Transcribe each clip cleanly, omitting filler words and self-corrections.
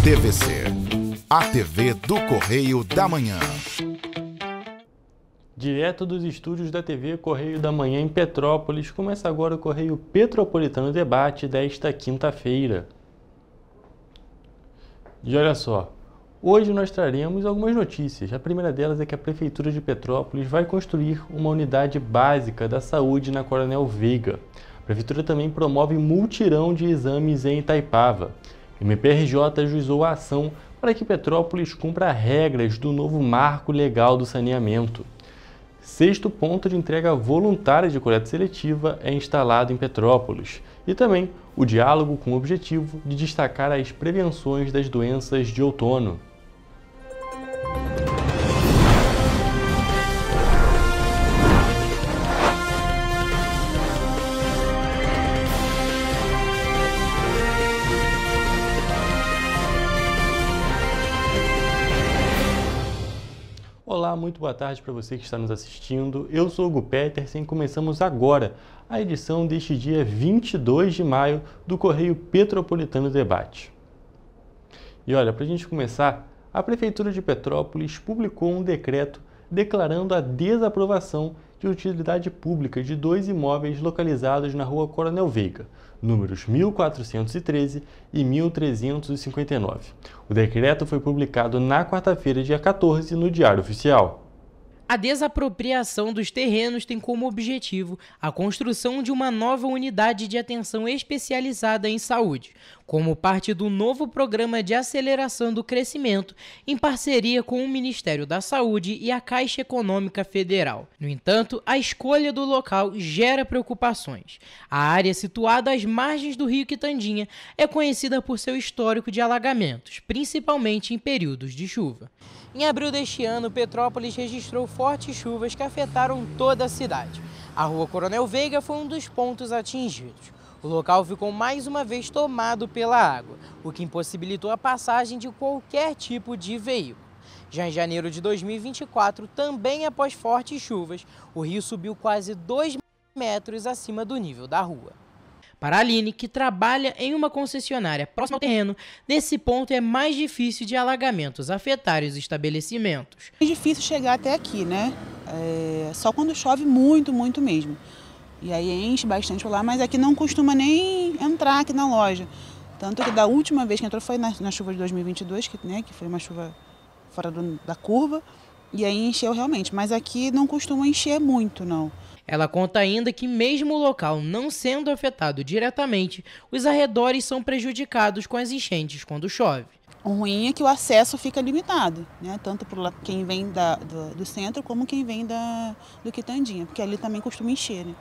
TVC, a TV do Correio da Manhã. Direto dos estúdios da TV Correio da Manhã em Petrópolis, começa agora o Correio Petropolitano Debate desta quinta-feira. E olha só, hoje nós traremos algumas notícias. A primeira delas é que a Prefeitura de Petrópolis vai construir uma unidade básica da saúde na Coronel Veiga. A Prefeitura também promove mutirão de exames em Itaipava. O MPRJ ajuizou a ação para que Petrópolis cumpra regras do novo marco legal do saneamento. Sexto ponto de entrega voluntária de coleta seletiva é instalado em Petrópolis. E também o diálogo com o objetivo de destacar as prevenções das doenças de outono. Olá, muito boa tarde para você que está nos assistindo. Eu sou o Hugo Petersen e começamos agora a edição deste dia 22 de maio do Correio Petropolitano Debate. E olha, para a gente começar, a Prefeitura de Petrópolis publicou um decreto declarando a desaprovação de utilidade pública de dois imóveis localizados na Rua Coronel Veiga, números 1413 e 1359. O decreto foi publicado na quarta-feira, dia 14, no Diário Oficial. A desapropriação dos terrenos tem como objetivo a construção de uma nova unidade de atenção especializada em saúde, como parte do novo Programa de Aceleração do Crescimento, em parceria com o Ministério da Saúde e a Caixa Econômica Federal. No entanto, a escolha do local gera preocupações. A área situada às margens do rio Quitandinha é conhecida por seu histórico de alagamentos, principalmente em períodos de chuva. Em abril deste ano, Petrópolis registrou fortes chuvas que afetaram toda a cidade. A Rua Coronel Veiga foi um dos pontos atingidos. O local ficou mais uma vez tomado pela água, o que impossibilitou a passagem de qualquer tipo de veículo. Já em janeiro de 2024, também após fortes chuvas, o rio subiu quase 2 metros acima do nível da rua. Para a Aline, que trabalha em uma concessionária próxima ao terreno, nesse ponto é mais difícil de alagamentos afetarem os estabelecimentos. É difícil chegar até aqui, né? Só quando chove muito, muito mesmo. E aí enche bastante lá, mas aqui não costuma nem entrar aqui na loja. Tanto que da última vez que entrou foi na chuva de 2022, que foi uma chuva fora da curva, e aí encheu realmente. Mas aqui não costuma encher muito, não. Ela conta ainda que mesmo o local não sendo afetado diretamente, os arredores são prejudicados com as enchentes quando chove. O ruim é que o acesso fica limitado, né? Tanto por quem vem do centro como quem vem do Quitandinha, porque ali também costuma encher, né?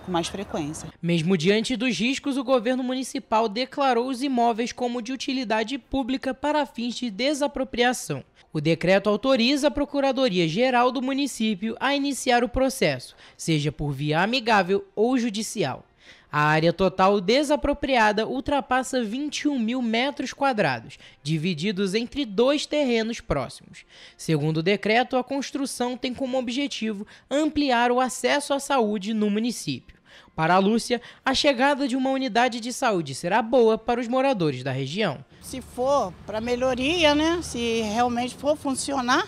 Com mais frequência. Mesmo diante dos riscos, o governo municipal declarou os imóveis como de utilidade pública para fins de desapropriação. O decreto autoriza a Procuradoria-Geral do município a iniciar o processo, seja por via amigável ou judicial. A área total desapropriada ultrapassa 21 mil metros quadrados, divididos entre dois terrenos próximos. Segundo o decreto, a construção tem como objetivo ampliar o acesso à saúde no município. Para a Lúcia, a chegada de uma unidade de saúde será boa para os moradores da região. Se for para melhoria, né? Se realmente for funcionar,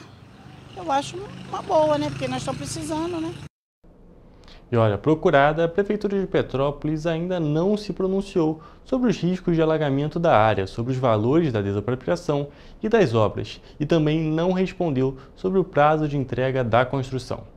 eu acho uma boa, né? Porque nós estamos precisando, né? E olha, procurada, a Prefeitura de Petrópolis ainda não se pronunciou sobre os riscos de alagamento da área, sobre os valores da desapropriação e das obras, e também não respondeu sobre o prazo de entrega da construção.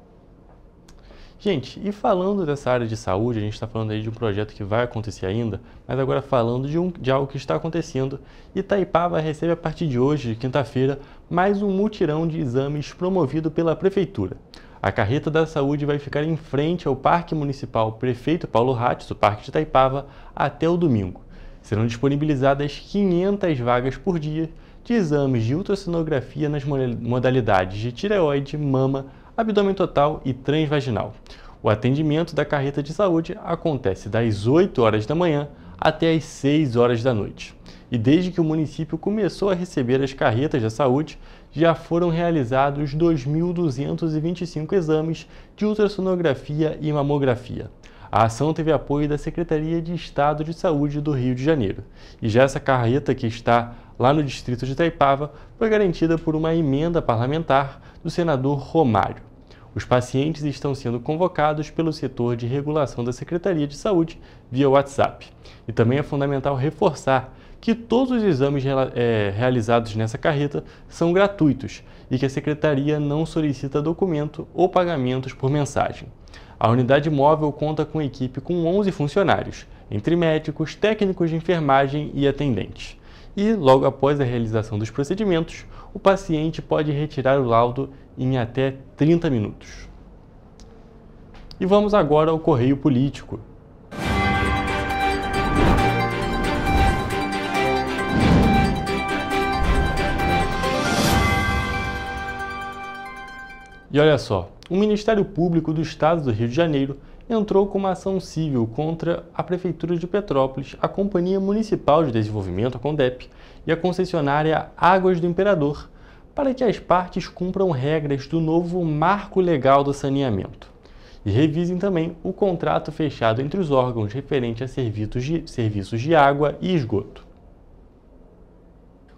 Gente, e falando dessa área de saúde, a gente está falando aí de um projeto que vai acontecer ainda, mas agora falando de algo que está acontecendo. Itaipava recebe a partir de hoje, de quinta-feira, mais um mutirão de exames promovido pela Prefeitura. A carreta da saúde vai ficar em frente ao Parque Municipal Prefeito Paulo Ratz, o Parque de Itaipava, até o domingo. Serão disponibilizadas 500 vagas por dia de exames de ultrassonografia nas modalidades de tireoide, mama, abdômen total e transvaginal. O atendimento da carreta de saúde acontece das 8 horas da manhã até as 6 horas da noite. E desde que o município começou a receber as carretas da saúde, já foram realizados 2.225 exames de ultrassonografia e mamografia. A ação teve apoio da Secretaria de Estado de Saúde do Rio de Janeiro, e já essa carreta que está lá no distrito de Itaipava foi garantida por uma emenda parlamentar do senador Romário. Os pacientes estão sendo convocados pelo setor de regulação da Secretaria de Saúde via WhatsApp. E também é fundamental reforçar que todos os exames realizados nessa carreta são gratuitos e que a Secretaria não solicita documento ou pagamentos por mensagem. A unidade móvel conta com equipe com 11 funcionários, entre médicos, técnicos de enfermagem e atendentes. E, logo após a realização dos procedimentos, o paciente pode retirar o laudo em até 30 minutos. E vamos agora ao Correio Político. E olha só, o Ministério Público do Estado do Rio de Janeiro entrou com uma ação civil contra a Prefeitura de Petrópolis, a Companhia Municipal de Desenvolvimento, a CONDEP, e a concessionária Águas do Imperador, para que as partes cumpram regras do novo Marco Legal do Saneamento e revisem também o contrato fechado entre os órgãos referente a serviços de água e esgoto.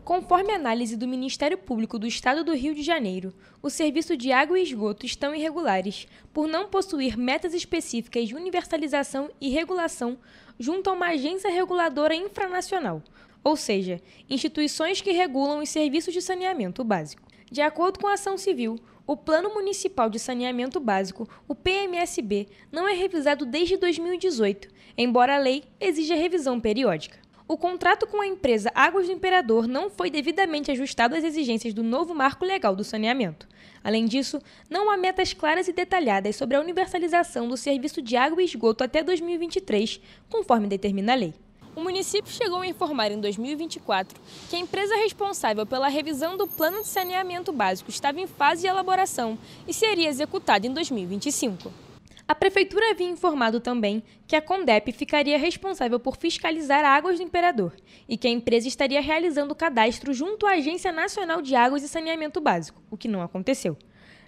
Conforme a análise do Ministério Público do Estado do Rio de Janeiro, o serviço de água e esgoto estão irregulares por não possuir metas específicas de universalização e regulação junto a uma agência reguladora infranacional, ou seja, instituições que regulam os serviços de saneamento básico. De acordo com a ação civil, o Plano Municipal de Saneamento Básico, o PMSB, não é revisado desde 2018, embora a lei exija revisão periódica. O contrato com a empresa Águas do Imperador não foi devidamente ajustado às exigências do novo Marco Legal do Saneamento. Além disso, não há metas claras e detalhadas sobre a universalização do serviço de água e esgoto até 2023, conforme determina a lei. O município chegou a informar em 2024 que a empresa responsável pela revisão do Plano de Saneamento Básico estava em fase de elaboração e seria executada em 2025. A Prefeitura havia informado também que a CONDEP ficaria responsável por fiscalizar Águas do Imperador e que a empresa estaria realizando o cadastro junto à Agência Nacional de Águas e Saneamento Básico, o que não aconteceu.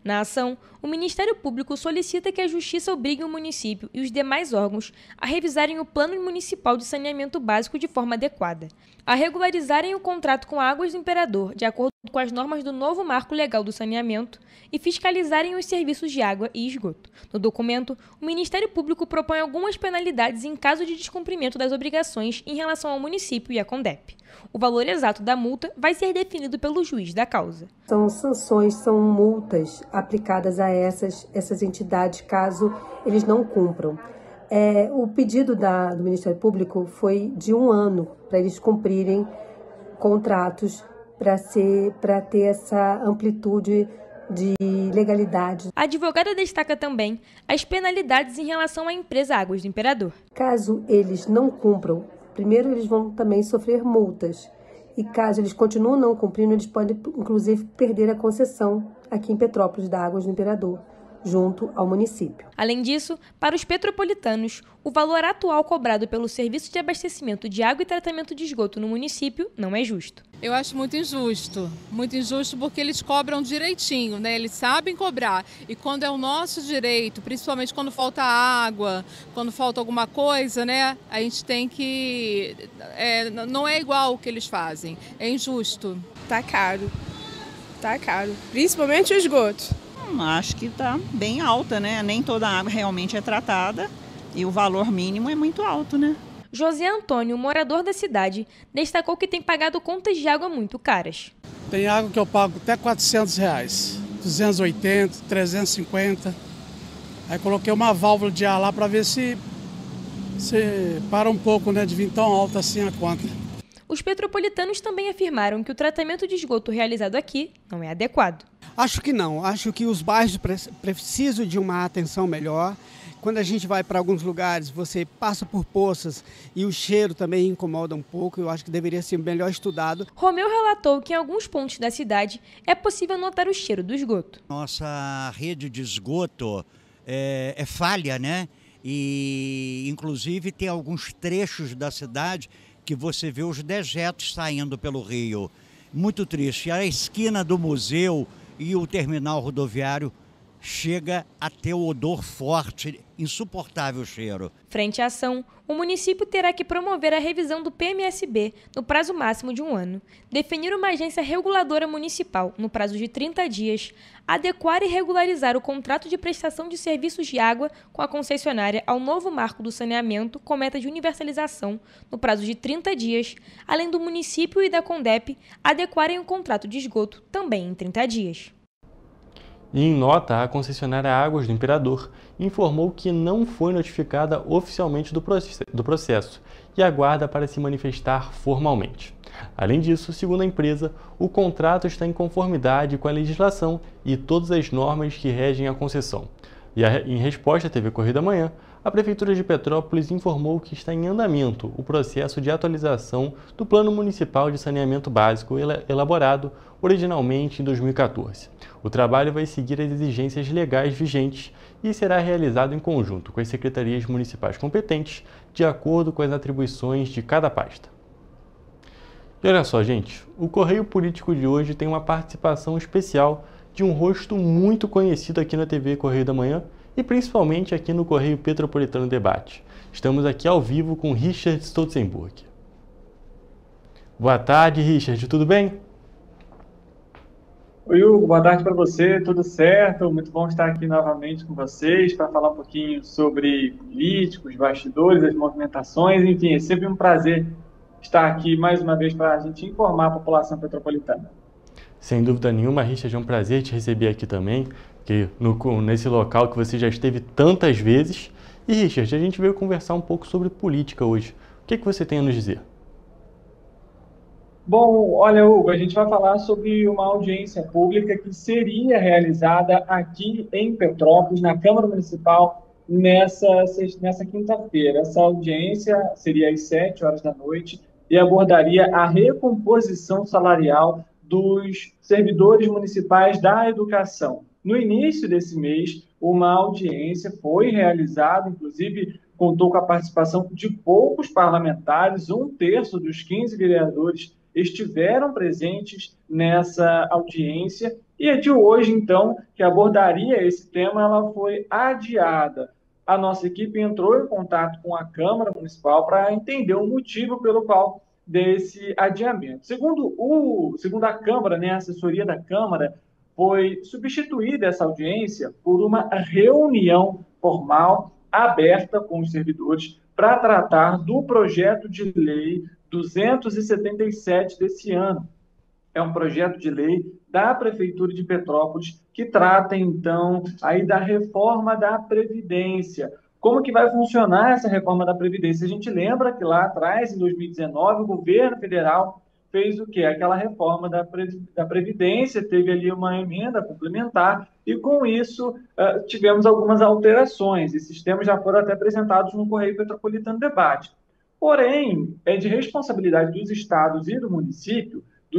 Na ação, o Ministério Público solicita que a Justiça obrigue o município e os demais órgãos a revisarem o Plano Municipal de Saneamento Básico de forma adequada, a regularizarem o contrato com Águas do Imperador de acordo com as normas do novo Marco Legal do Saneamento e fiscalizarem os serviços de água e esgoto. No documento, o Ministério Público propõe algumas penalidades em caso de descumprimento das obrigações em relação ao município e à CONDEP. O valor exato da multa vai ser definido pelo juiz da causa. São sanções, são multas aplicadas a essas entidades caso eles não cumpram. O pedido do Ministério Público foi de 1 ano para eles cumprirem contratos para ter essa amplitude de legalidade. A advogada destaca também as penalidades em relação à empresa Águas do Imperador. Caso eles não cumpram, primeiro eles vão também sofrer multas. E caso eles continuem não cumprindo, eles podem, inclusive, perder a concessão aqui em Petrópolis da Águas do Imperador, junto ao município. Além disso, para os petropolitanos, o valor atual cobrado pelo serviço de abastecimento de água e tratamento de esgoto no município não é justo. Eu acho muito injusto porque eles cobram direitinho, né? Eles sabem cobrar e quando é o nosso direito, principalmente quando falta água, quando falta alguma coisa, né? A gente tem que... não é igual o que eles fazem, é injusto. Tá caro, principalmente o esgoto. Acho que está bem alta, né? Nem toda a água realmente é tratada e o valor mínimo é muito alto, né? José Antônio, morador da cidade, destacou que tem pagado contas de água muito caras. Tem água que eu pago até R$400, 280, 350. Aí coloquei uma válvula de ar lá para ver se para um pouco, né, de vir tão alta assim a conta. Os petropolitanos também afirmaram que o tratamento de esgoto realizado aqui não é adequado. Acho que não. Acho que os bairros precisam de uma atenção melhor. Quando a gente vai para alguns lugares, você passa por poças e o cheiro também incomoda um pouco. Eu acho que deveria ser melhor estudado. Romeu relatou que em alguns pontos da cidade é possível notar o cheiro do esgoto. Nossa rede de esgoto é falha, né? E, inclusive, tem alguns trechos da cidade que você vê os dejetos saindo pelo rio. Muito triste. A esquina do museu e o terminal rodoviário chega a ter o odor forte, insuportável cheiro. Frente à ação, o município terá que promover a revisão do PMSB no prazo máximo de 1 ano, definir uma agência reguladora municipal no prazo de 30 dias, adequar e regularizar o contrato de prestação de serviços de água com a concessionária ao novo marco do saneamento com meta de universalização no prazo de 30 dias, além do município e da Condep adequarem o contrato de esgoto também em 30 dias. E em nota, a concessionária Águas do Imperador informou que não foi notificada oficialmente do processo e aguarda para se manifestar formalmente. Além disso, segundo a empresa, o contrato está em conformidade com a legislação e todas as normas que regem a concessão. E em resposta à TV Correio da Manhã, a Prefeitura de Petrópolis informou que está em andamento o processo de atualização do Plano Municipal de Saneamento Básico elaborado originalmente em 2014. O trabalho vai seguir as exigências legais vigentes e será realizado em conjunto com as secretarias municipais competentes, de acordo com as atribuições de cada pasta. E olha só, gente, o Correio Político de hoje tem uma participação especial de um rosto muito conhecido aqui na TV Correio da Manhã e principalmente aqui no Correio Petropolitano Debate. Estamos aqui ao vivo com Richard Stolzenburg. Boa tarde, Richard, tudo bem? Oi, Hugo, boa tarde para você, tudo certo? Muito bom estar aqui novamente com vocês para falar um pouquinho sobre políticos, bastidores, as movimentações, enfim, é sempre um prazer estar aqui mais uma vez para a gente informar a população petropolitana. Sem dúvida nenhuma, Richard, é um prazer te receber aqui também, nesse local que você já esteve tantas vezes. E, Richard, a gente veio conversar um pouco sobre política hoje. O que você tem a nos dizer? Bom, olha, Hugo, a gente vai falar sobre uma audiência pública que seria realizada aqui em Petrópolis, na Câmara Municipal, nessa quinta-feira. Essa audiência seria às 7 horas da noite e abordaria a recomposição salarial dos servidores municipais da educação. No início desse mês, uma audiência foi realizada, inclusive contou com a participação de poucos parlamentares, 1/3 dos 15 vereadores estiveram presentes nessa audiência, e a de hoje, então, que abordaria esse tema, ela foi adiada. A nossa equipe entrou em contato com a Câmara Municipal para entender o motivo pelo qual desse adiamento. Segundo a Câmara, a assessoria da Câmara, foi substituída essa audiência por uma reunião formal aberta com os servidores para tratar do projeto de lei 277 desse ano. É um projeto de lei da Prefeitura de Petrópolis que trata, então, aí da reforma da Previdência. Como que vai funcionar essa reforma da Previdência? A gente lembra que lá atrás, em 2019, o governo federal fez o quê? Aquela reforma da Previdência, teve ali uma emenda complementar e, com isso, tivemos algumas alterações. Esses temas já foram até apresentados no Correio Petropolitano Debate. Porém, é de responsabilidade dos estados e dos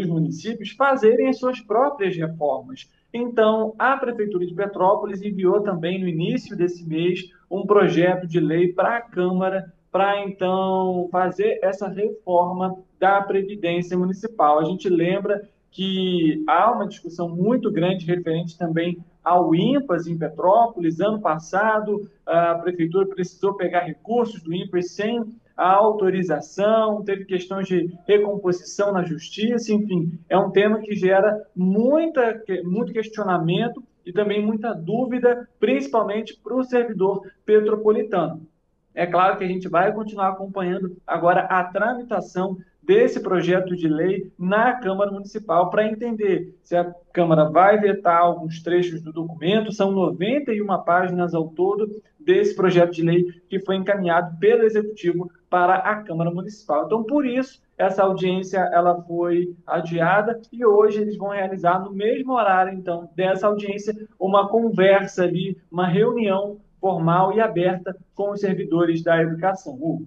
municípios fazerem as suas próprias reformas. Então, a Prefeitura de Petrópolis enviou também no início desse mês um projeto de lei para a Câmara para, então, fazer essa reforma da Previdência Municipal. A gente lembra que há uma discussão muito grande referente também ao INPAS em Petrópolis. Ano passado, a Prefeitura precisou pegar recursos do INPAS sem a autorização, teve questões de recomposição na justiça, enfim, é um tema que gera muito questionamento e também muita dúvida, principalmente para o servidor petropolitano. É claro que a gente vai continuar acompanhando agora a tramitação desse projeto de lei na Câmara Municipal para entender se a Câmara vai vetar alguns trechos do documento. São 91 páginas ao todo desse projeto de lei que foi encaminhado pelo Executivo para a Câmara Municipal. Então, por isso, essa audiência ela foi adiada e hoje eles vão realizar no mesmo horário, então, dessa audiência, uma conversa ali, uma reunião formal e aberta com os servidores da educação.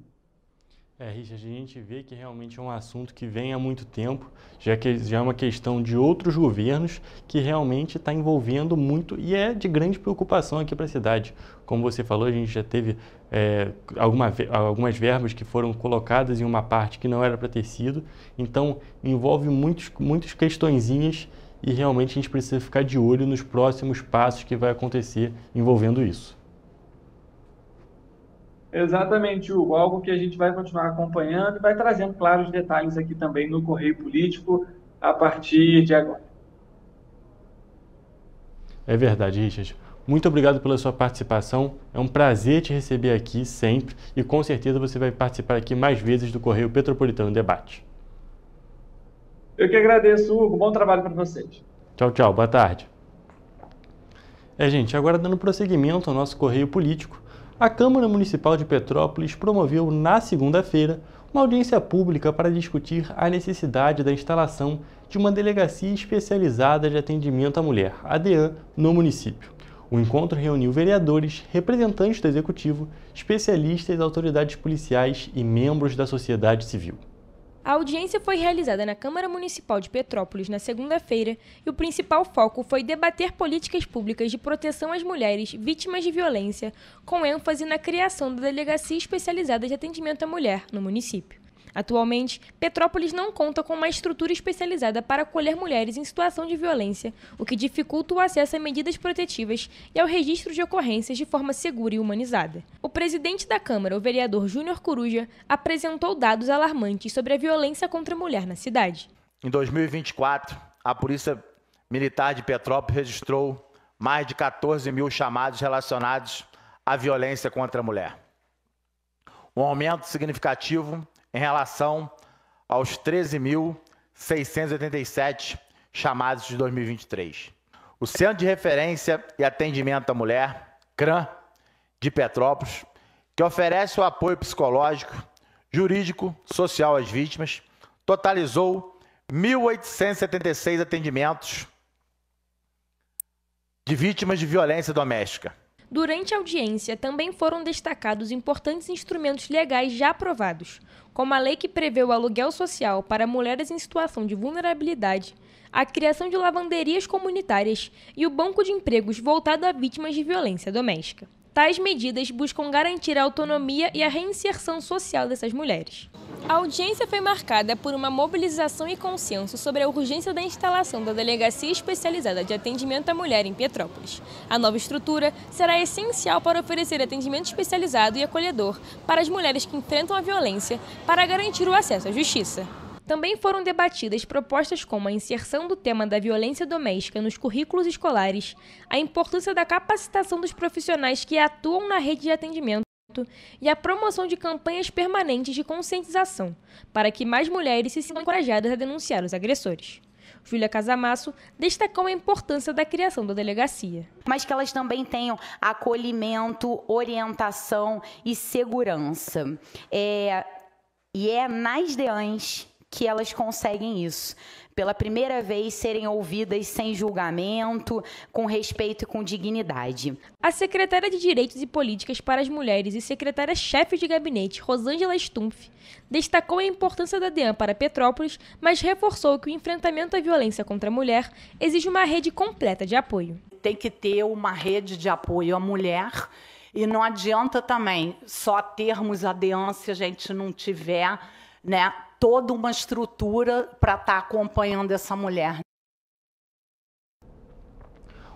Richard, a gente vê que realmente é um assunto que vem há muito tempo, já que já é uma questão de outros governos que realmente está envolvendo muito e é de grande preocupação aqui para a cidade. Como você falou, a gente já teve algumas verbas que foram colocadas em uma parte que não era para ter sido, então envolve muitas questõezinhas e realmente a gente precisa ficar de olho nos próximos passos que vai acontecer envolvendo isso. Exatamente, Hugo. Algo que a gente vai continuar acompanhando e vai trazendo, claro, os detalhes aqui também no Correio Político a partir de agora. É verdade, Richard. Muito obrigado pela sua participação. É um prazer te receber aqui sempre e com certeza você vai participar aqui mais vezes do Correio Petropolitano Debate. Eu que agradeço, Hugo. Bom trabalho para vocês. Tchau, tchau. Boa tarde. Gente, agora dando prosseguimento ao nosso Correio Político, a Câmara Municipal de Petrópolis promoveu na segunda-feira uma audiência pública para discutir a necessidade da instalação de uma delegacia especializada de atendimento à mulher, a DEAN, no município. O encontro reuniu vereadores, representantes do Executivo, especialistas, autoridades policiais e membros da sociedade civil. A audiência foi realizada na Câmara Municipal de Petrópolis na segunda-feira e o principal foco foi debater políticas públicas de proteção às mulheres vítimas de violência, com ênfase na criação da Delegacia Especializada de Atendimento à Mulher no município. Atualmente, Petrópolis não conta com uma estrutura especializada para acolher mulheres em situação de violência, o que dificulta o acesso a medidas protetivas e ao registro de ocorrências de forma segura e humanizada. O presidente da Câmara, o vereador Júnior Coruja, apresentou dados alarmantes sobre a violência contra a mulher na cidade. Em 2024, a Polícia Militar de Petrópolis registrou mais de 14 mil chamados relacionados à violência contra a mulher. Um aumento significativo em relação aos 13.687 chamados de 2023. O Centro de Referência e Atendimento à Mulher, CRAM, de Petrópolis, que oferece o apoio psicológico, jurídico, social às vítimas, totalizou 1.876 atendimentos de vítimas de violência doméstica. Durante a audiência, também foram destacados importantes instrumentos legais já aprovados, como a lei que prevê o aluguel social para mulheres em situação de vulnerabilidade, a criação de lavanderias comunitárias e o banco de empregos voltado a vítimas de violência doméstica. Tais medidas buscam garantir a autonomia e a reinserção social dessas mulheres. A audiência foi marcada por uma mobilização e consenso sobre a urgência da instalação da Delegacia Especializada de Atendimento à Mulher em Petrópolis. A nova estrutura será essencial para oferecer atendimento especializado e acolhedor para as mulheres que enfrentam a violência, para garantir o acesso à justiça. Também foram debatidas propostas como a inserção do tema da violência doméstica nos currículos escolares, a importância da capacitação dos profissionais que atuam na rede de atendimento e a promoção de campanhas permanentes de conscientização, para que mais mulheres se sintam encorajadas a denunciar os agressores. Júlia Casamasso destacou a importância da criação da delegacia. Mas que elas também tenham acolhimento, orientação e segurança. E é nas DEANs que elas conseguem isso. Pela primeira vez, serem ouvidas sem julgamento, com respeito e com dignidade. A secretária de Direitos e Políticas para as Mulheres e secretária-chefe de gabinete, Rosângela Stumpf, destacou a importância da DEAN para Petrópolis, mas reforçou que o enfrentamento à violência contra a mulher exige uma rede completa de apoio. Tem que ter uma rede de apoio à mulher e não adianta também só termos a DEAN se a gente não tiver, toda uma estrutura para estar acompanhando essa mulher.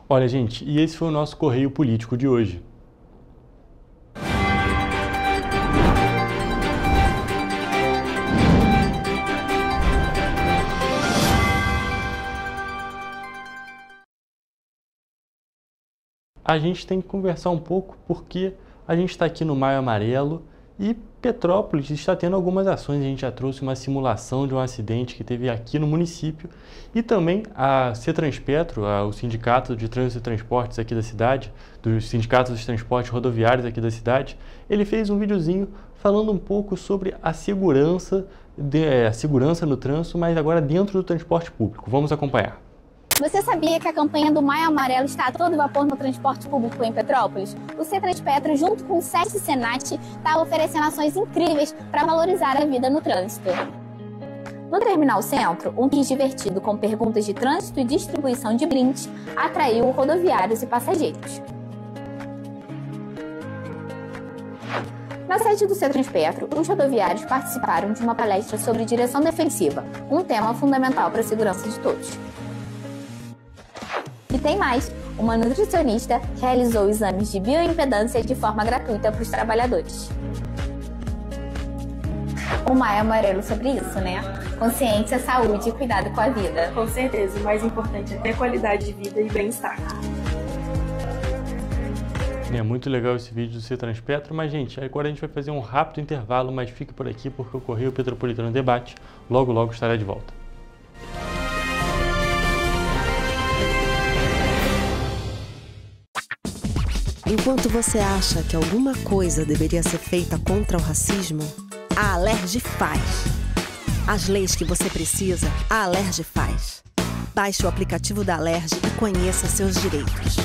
Olha, gente, e esse foi o nosso Correio Político de hoje. A gente tem que conversar um pouco porque a gente está aqui no Maio Amarelo e Petrópolis está tendo algumas ações. A gente já trouxe uma simulação de um acidente que teve aqui no município e também a CETRANSPETRO, o Sindicato de Trânsito e Transportes aqui da cidade, dos Sindicatos dos Transportes Rodoviários aqui da cidade, ele fez um videozinho falando um pouco sobre a segurança no trânsito, mas agora dentro do transporte público. Vamos acompanhar. Você sabia que a campanha do Maio Amarelo está a todo vapor no transporte público em Petrópolis? O CETRANSPETRO, junto com o SESC e SENAT, está oferecendo ações incríveis para valorizar a vida no trânsito. No Terminal Centro, um quiz divertido com perguntas de trânsito e distribuição de brindes atraiu rodoviários e passageiros. Na sede do CETRANSPETRO, os rodoviários participaram de uma palestra sobre direção defensiva, um tema fundamental para a segurança de todos. E tem mais, uma nutricionista realizou exames de bioimpedância de forma gratuita para os trabalhadores. O Maio Amarelo sobre isso, né? Consciência, saúde e cuidado com a vida. Com certeza, o mais importante é ter qualidade de vida e bem-estar. É muito legal esse vídeo do C-Transpetro, mas gente, agora a gente vai fazer um rápido intervalo, mas fique por aqui porque o Correio Petropolitano Debate logo logo estará de volta. Enquanto você acha que alguma coisa deveria ser feita contra o racismo, a Alerj faz. As leis que você precisa, a Alerj faz. Baixe o aplicativo da Alerj e conheça seus direitos.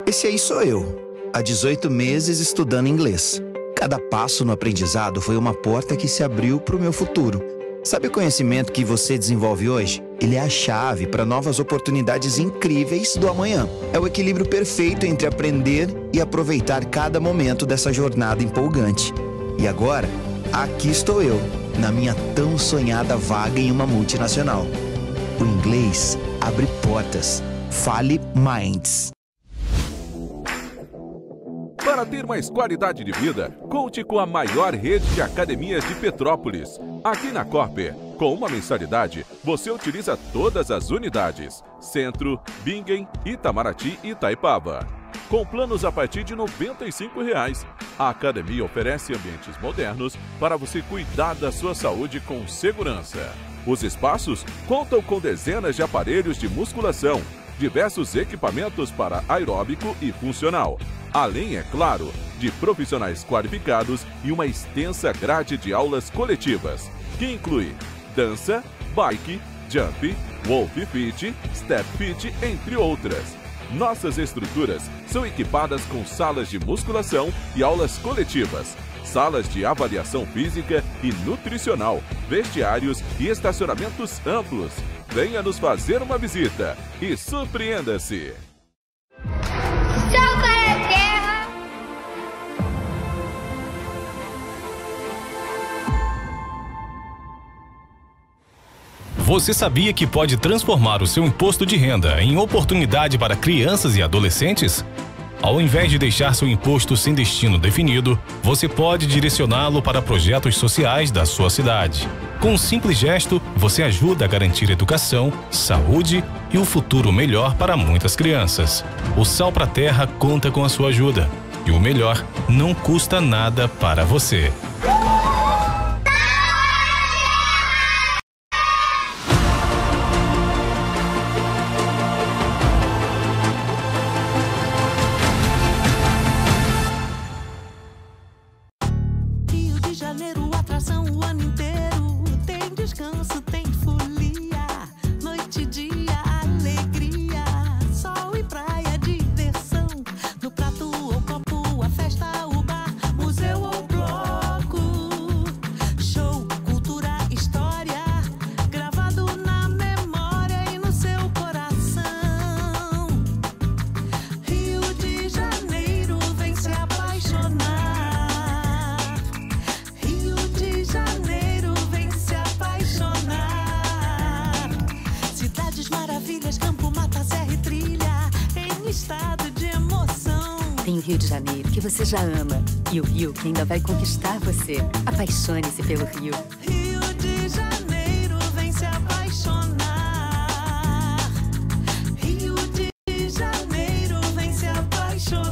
Esse aí sou eu, há 18 meses estudando inglês. Cada passo no aprendizado foi uma porta que se abriu para o meu futuro. Sabe o conhecimento que você desenvolve hoje? Ele é a chave para novas oportunidades incríveis do amanhã. É o equilíbrio perfeito entre aprender e aproveitar cada momento dessa jornada empolgante. E agora, aqui estou eu, na minha tão sonhada vaga em uma multinacional. O inglês abre portas. Fale Minds. Para ter mais qualidade de vida, conte com a maior rede de academias de Petrópolis. Aqui na Corper, com uma mensalidade, você utiliza todas as unidades: Centro, Bingen, Itamaraty e Itaipava. Com planos a partir de R$ 95,00. A academia oferece ambientes modernos para você cuidar da sua saúde com segurança. Os espaços contam com dezenas de aparelhos de musculação, diversos equipamentos para aeróbico e funcional, além, é claro, de profissionais qualificados e uma extensa grade de aulas coletivas, que inclui dança, bike, jump, wolf fit, step fit, entre outras. Nossas estruturas são equipadas com salas de musculação e aulas coletivas, salas de avaliação física e nutricional, vestiários e estacionamentos amplos. Venha nos fazer uma visita e surpreenda-se! Você sabia que pode transformar o seu imposto de renda em oportunidade para crianças e adolescentes? Ao invés de deixar seu imposto sem destino definido, você pode direcioná-lo para projetos sociais da sua cidade. Com um simples gesto, você ajuda a garantir educação, saúde e um futuro melhor para muitas crianças. O Sal pra Terra conta com a sua ajuda. E o melhor, não custa nada para você. Tem o Rio de Janeiro, que você já ama, e o Rio que ainda vai conquistar você. Apaixone-se pelo Rio. Rio de Janeiro, vem se apaixonar. Rio de Janeiro, vem se apaixonar.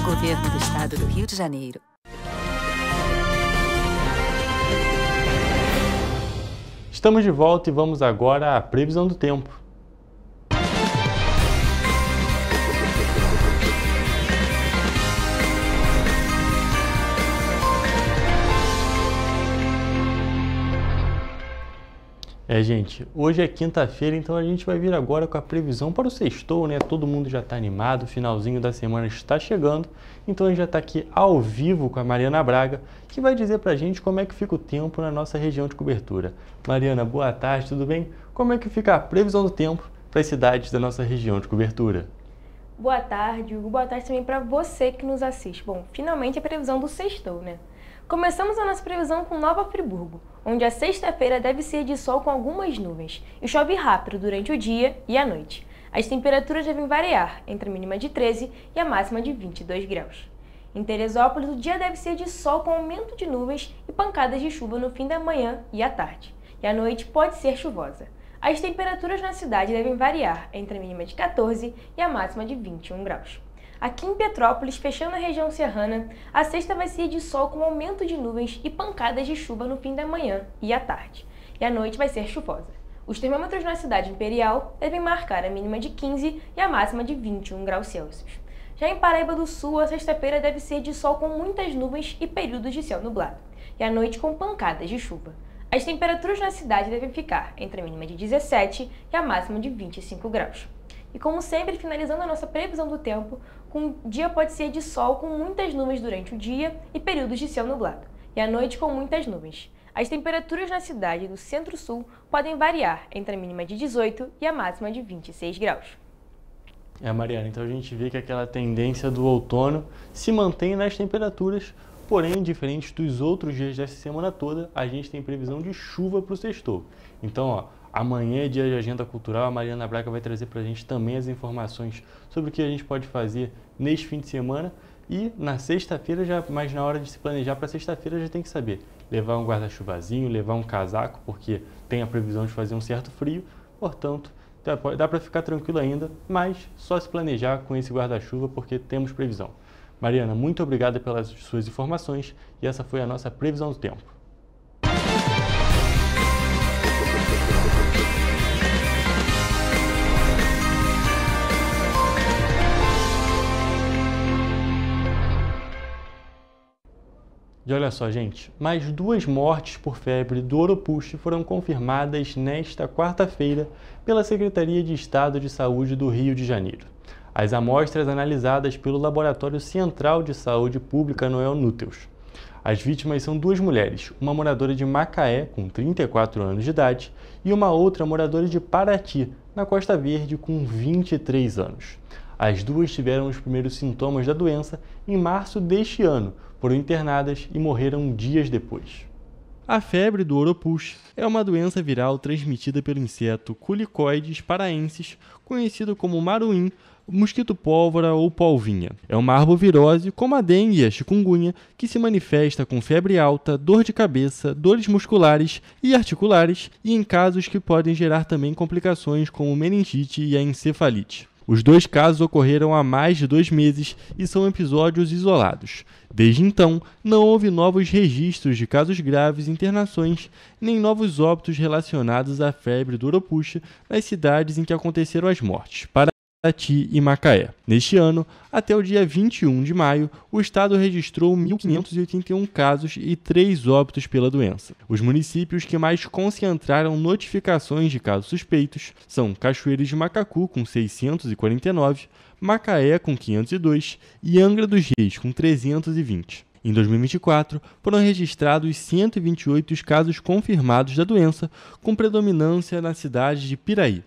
Governo do Estado do Rio de Janeiro. Estamos de volta e vamos agora à previsão do tempo. Gente, hoje é quinta-feira, então a gente vai vir agora com a previsão para o sextou, né? Todo mundo já está animado, o finalzinho da semana está chegando, então a gente já está aqui ao vivo com a Mariana Braga, que vai dizer para a gente como é que fica o tempo na nossa região de cobertura. Mariana, boa tarde, tudo bem? Como é que fica a previsão do tempo para as cidades da nossa região de cobertura? Boa tarde, Hugo. Boa tarde também para você que nos assiste. Bom, finalmente a previsão do sextou, né? Começamos a nossa previsão com Nova Friburgo, onde a sexta-feira deve ser de sol com algumas nuvens e chove rápido durante o dia e a noite. As temperaturas devem variar entre a mínima de 13 e a máxima de 22 graus. Em Teresópolis, o dia deve ser de sol com aumento de nuvens e pancadas de chuva no fim da manhã e à tarde. E a noite pode ser chuvosa. As temperaturas na cidade devem variar entre a mínima de 14 e a máxima de 21 graus. Aqui em Petrópolis, fechando a região serrana, a sexta vai ser de sol com aumento de nuvens e pancadas de chuva no fim da manhã e à tarde. E a noite vai ser chuvosa. Os termômetros na cidade imperial devem marcar a mínima de 15 e a máxima de 21 graus Celsius. Já em Paraíba do Sul, a sexta-feira deve ser de sol com muitas nuvens e períodos de céu nublado, e a noite com pancadas de chuva. As temperaturas na cidade devem ficar entre a mínima de 17 e a máxima de 25 graus. E como sempre, finalizando a nossa previsão do tempo, o dia pode ser de sol com muitas nuvens durante o dia e períodos de céu nublado, e a noite com muitas nuvens. As temperaturas na cidade do centro-sul podem variar entre a mínima de 18 e a máxima de 26 graus. Mariana, então a gente vê que aquela tendência do outono se mantém nas temperaturas, porém, diferente dos outros dias dessa semana toda, a gente tem previsão de chuva para o sextou. Então, amanhã é dia de agenda cultural, a Mariana Braga vai trazer para a gente também as informações sobre o que a gente pode fazer neste fim de semana. E na sexta-feira, mas na hora de se planejar para sexta-feira, já tem que saber levar um guarda-chuvazinho, levar um casaco, porque tem a previsão de fazer um certo frio, portanto, dá para ficar tranquilo ainda, mas só se planejar com esse guarda-chuva porque temos previsão. Mariana, muito obrigada pelas suas informações e essa foi a nossa previsão do tempo. E olha só, gente, mais 2 mortes por febre do Oropouche foram confirmadas nesta quarta-feira pela Secretaria de Estado de Saúde do Rio de Janeiro. As amostras analisadas pelo Laboratório Central de Saúde Pública Noel Núteus. As vítimas são 2 mulheres, uma moradora de Macaé, com 34 anos de idade, e uma outra moradora de Paraty, na Costa Verde, com 23 anos. As duas tiveram os primeiros sintomas da doença em março deste ano, foram internadas e morreram dias depois. A febre do Oropouche é uma doença viral transmitida pelo inseto Culicoides paraensis, conhecido como maruim, mosquito-pólvora ou polvinha. É uma arbovirose, como a dengue e a chikungunya, que se manifesta com febre alta, dor de cabeça, dores musculares e articulares e em casos que podem gerar também complicações como meningite e a encefalite. Os 2 casos ocorreram há mais de 2 meses e são episódios isolados. Desde então, não houve novos registros de casos graves, internações, nem novos óbitos relacionados à febre do Oropouche nas cidades em que aconteceram as mortes, Paraty e Macaé. Neste ano, até o dia 21 de maio, o estado registrou 1.581 casos e 3 óbitos pela doença. Os municípios que mais concentraram notificações de casos suspeitos são Cachoeiras de Macacu, com 649, Macaé, com 502 e Angra dos Reis, com 320. Em 2024, foram registrados 128 casos confirmados da doença, com predominância na cidade de Piraí.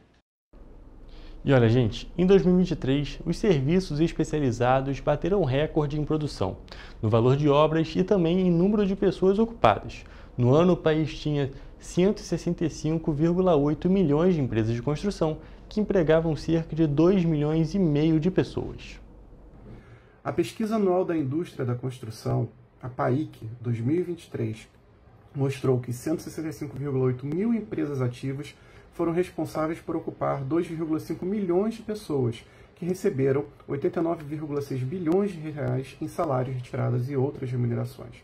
E olha, gente, em 2023, os serviços especializados bateram recorde em produção, no valor de obras e também em número de pessoas ocupadas. No ano, o país tinha 165,8 milhões de empresas de construção, que empregavam cerca de 2,5 milhões de pessoas. A pesquisa anual da indústria da construção, a PAIC 2023, mostrou que 165,8 mil empresas ativas foram responsáveis por ocupar 2,5 milhões de pessoas, que receberam 89,6 bilhões de reais em salários, retiradas e outras remunerações.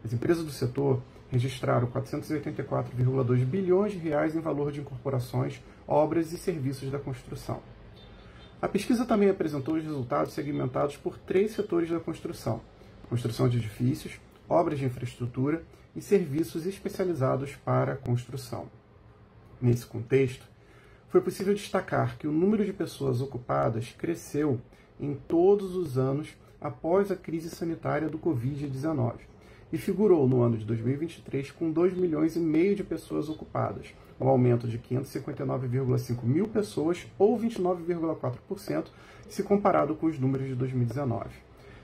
As empresas do setor registraram 484,2 bilhões de reais em valor de incorporações, obras e serviços da construção. A pesquisa também apresentou os resultados segmentados por 3 setores da construção: construção de edifícios, obras de infraestrutura e serviços especializados para a construção. Nesse contexto, foi possível destacar que o número de pessoas ocupadas cresceu em todos os anos após a crise sanitária do Covid-19 e figurou no ano de 2023 com 2,5 milhões de pessoas ocupadas, um aumento de 559,5 mil pessoas ou 29,4% se comparado com os números de 2019.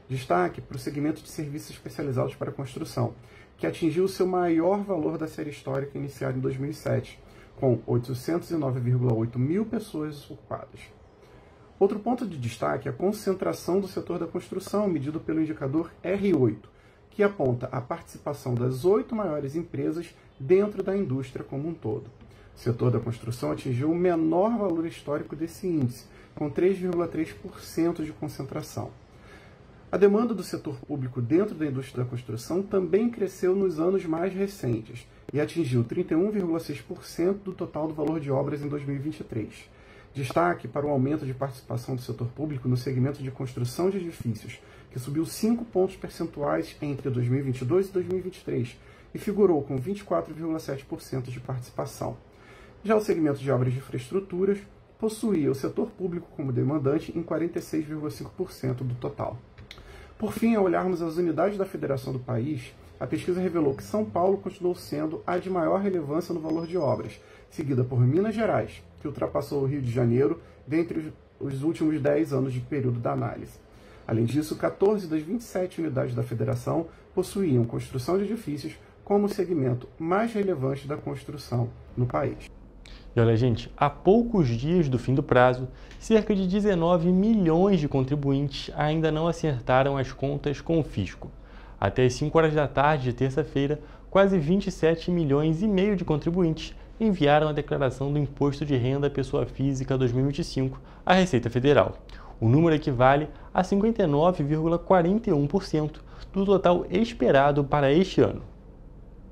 Destaque para o segmento de serviços especializados para a construção, que atingiu seu maior valor da série histórica iniciada em 2007, com 809,8 mil pessoas ocupadas. Outro ponto de destaque é a concentração do setor da construção, medido pelo indicador R8, que aponta a participação das 8 maiores empresas dentro da indústria como um todo. O setor da construção atingiu o menor valor histórico desse índice, com 3,3% de concentração. A demanda do setor público dentro da indústria da construção também cresceu nos anos mais recentes e atingiu 31,6% do total do valor de obras em 2023. Destaque para o aumento de participação do setor público no segmento de construção de edifícios, que subiu 5 pontos percentuais entre 2022 e 2023 e figurou com 24,7% de participação. Já o segmento de obras de infraestruturas possuía o setor público como demandante em 46,5% do total. Por fim, ao olharmos as unidades da federação do país, a pesquisa revelou que São Paulo continuou sendo a de maior relevância no valor de obras, seguida por Minas Gerais, que ultrapassou o Rio de Janeiro dentre os últimos 10 anos de período da análise. Além disso, 14 das 27 unidades da federação possuíam construção de edifícios como o segmento mais relevante da construção no país. E olha, gente, há poucos dias do fim do prazo, cerca de 19 milhões de contribuintes ainda não acertaram as contas com o fisco. Até as 5 horas da tarde de terça-feira, quase 27 milhões e meio de contribuintes enviaram a declaração do Imposto de Renda à Pessoa Física 2025 à Receita Federal. O número equivale a 59,41% do total esperado para este ano.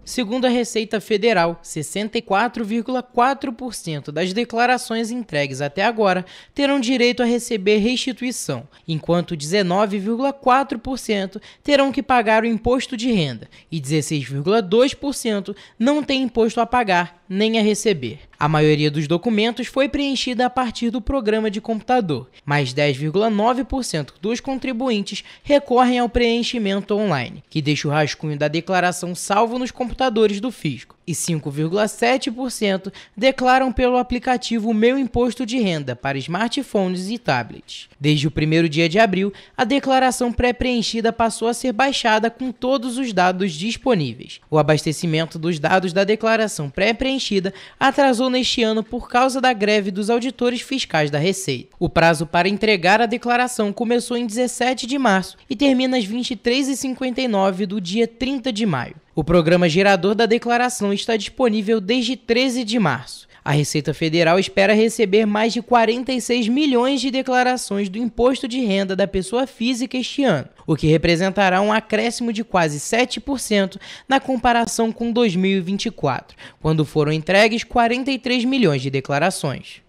Segundo a Receita Federal, 64,4% das declarações entregues até agora terão direito a receber restituição, enquanto 19,4% terão que pagar o imposto de renda e 16,2% não têm imposto a pagar nem a receber. A maioria dos documentos foi preenchida a partir do programa de computador, mas 10,9% dos contribuintes recorrem ao preenchimento online, que deixa o rascunho da declaração salvo nos computadores do fisco, e 5,7% declaram pelo aplicativo Meu Imposto de Renda para smartphones e tablets. Desde o primeiro dia de abril, a declaração pré-preenchida passou a ser baixada com todos os dados disponíveis. O abastecimento dos dados da declaração pré-preenchida atrasou neste ano por causa da greve dos auditores fiscais da Receita. O prazo para entregar a declaração começou em 17 de março e termina às 23h59 do dia 30 de maio. O programa gerador da declaração está disponível desde 13 de março. A Receita Federal espera receber mais de 46 milhões de declarações do Imposto de Renda da Pessoa Física este ano, o que representará um acréscimo de quase 7% na comparação com 2024, quando foram entregues 43 milhões de declarações.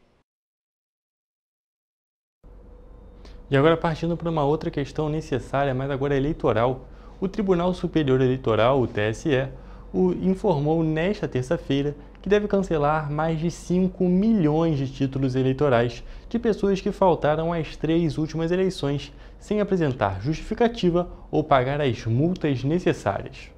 E agora, partindo para uma outra questão necessária, mas agora eleitoral, o Tribunal Superior Eleitoral, o TSE, informou nesta terça-feira que deve cancelar mais de 5 milhões de títulos eleitorais de pessoas que faltaram às 3 últimas eleições sem apresentar justificativa ou pagar as multas necessárias.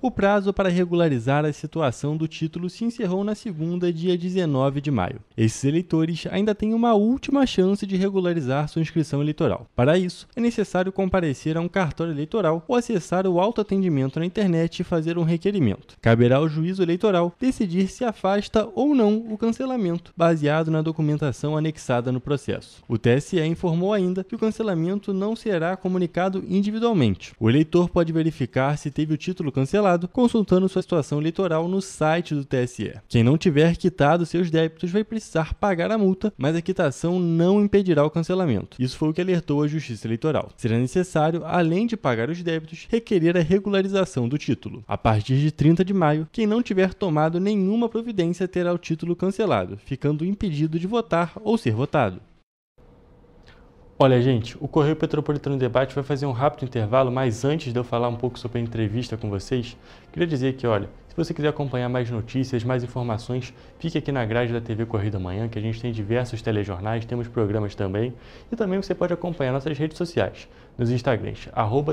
O prazo para regularizar a situação do título se encerrou na segunda, dia 19 de maio. Esses eleitores ainda têm uma última chance de regularizar sua inscrição eleitoral. Para isso, é necessário comparecer a um cartório eleitoral ou acessar o autoatendimento na internet e fazer um requerimento. Caberá ao juízo eleitoral decidir se afasta ou não o cancelamento, baseado na documentação anexada no processo. O TSE informou ainda que o cancelamento não será comunicado individualmente. O eleitor pode verificar se teve o título cancelado consultando sua situação eleitoral no site do TSE. Quem não tiver quitado seus débitos vai precisar pagar a multa, mas a quitação não impedirá o cancelamento. Isso foi o que alertou a Justiça Eleitoral. Será necessário, além de pagar os débitos, requerer a regularização do título. A partir de 30 de maio, quem não tiver tomado nenhuma providência terá o título cancelado, ficando impedido de votar ou ser votado. Olha, gente, o Correio Petropolitano Debate vai fazer um rápido intervalo, mas antes de eu falar um pouco sobre a entrevista com vocês, queria dizer que, olha, se você quiser acompanhar mais notícias, mais informações, fique aqui na grade da TV Correio da Manhã, que a gente tem diversos telejornais, temos programas também, e também você pode acompanhar nossas redes sociais, nos Instagrams,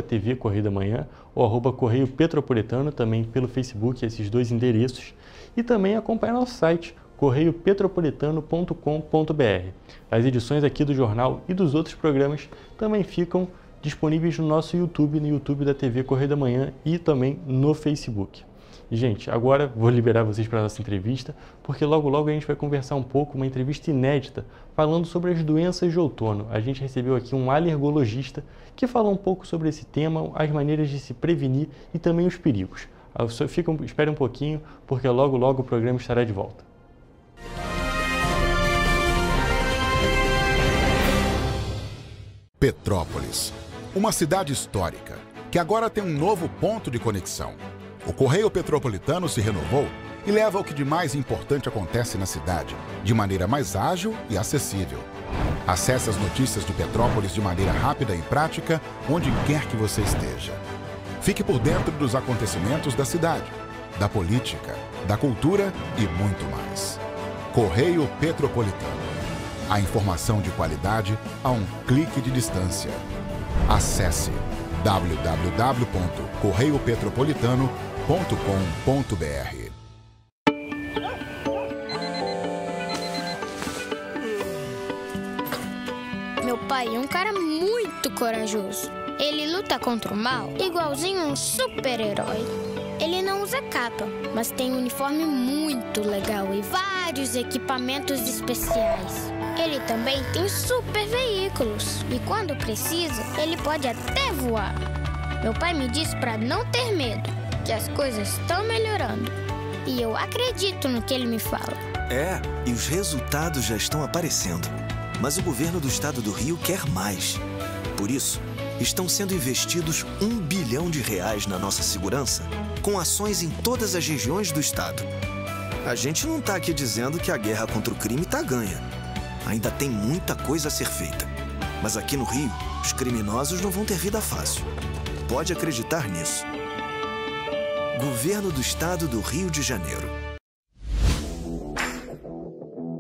@TV Correio da Manhã ou @Correio Petropolitano, também pelo Facebook, esses dois endereços, e também acompanhar nosso site, correiopetropolitano.com.br. As edições aqui do jornal e dos outros programas também ficam disponíveis no nosso YouTube, no YouTube da TV Correio da Manhã e também no Facebook. E, gente, agora vou liberar vocês para a nossa entrevista, porque logo logo a gente vai conversar um pouco, uma entrevista inédita, falando sobre as doenças de outono. A gente recebeu aqui um alergologista que falou um pouco sobre esse tema, as maneiras de se prevenir e também os perigos. Espere um pouquinho, porque logo logo o programa estará de volta. Petrópolis, uma cidade histórica, que agora tem um novo ponto de conexão. O Correio Petropolitano se renovou e leva o que de mais importante acontece na cidade, de maneira mais ágil e acessível. Acesse as notícias de Petrópolis de maneira rápida e prática, onde quer que você esteja. Fique por dentro dos acontecimentos da cidade, da política, da cultura e muito mais. Correio Petropolitano. A informação de qualidade a um clique de distância. Acesse www.correiopetropolitano.com.br. Meu pai é um cara muito corajoso. Ele luta contra o mal igualzinho um super-herói. Ele não usa capa, mas tem um uniforme muito legal e vários equipamentos especiais. Ele também tem super veículos e quando precisa, ele pode até voar. Meu pai me disse para não ter medo, que as coisas estão melhorando. E eu acredito no que ele me fala. É, e os resultados já estão aparecendo. Mas o governo do estado do Rio quer mais. Por isso, estão sendo investidos R$1 bilhão na nossa segurança, com ações em todas as regiões do estado. A gente não está aqui dizendo que a guerra contra o crime está ganha. Ainda tem muita coisa a ser feita. Mas aqui no Rio, os criminosos não vão ter vida fácil. Pode acreditar nisso. Governo do Estado do Rio de Janeiro.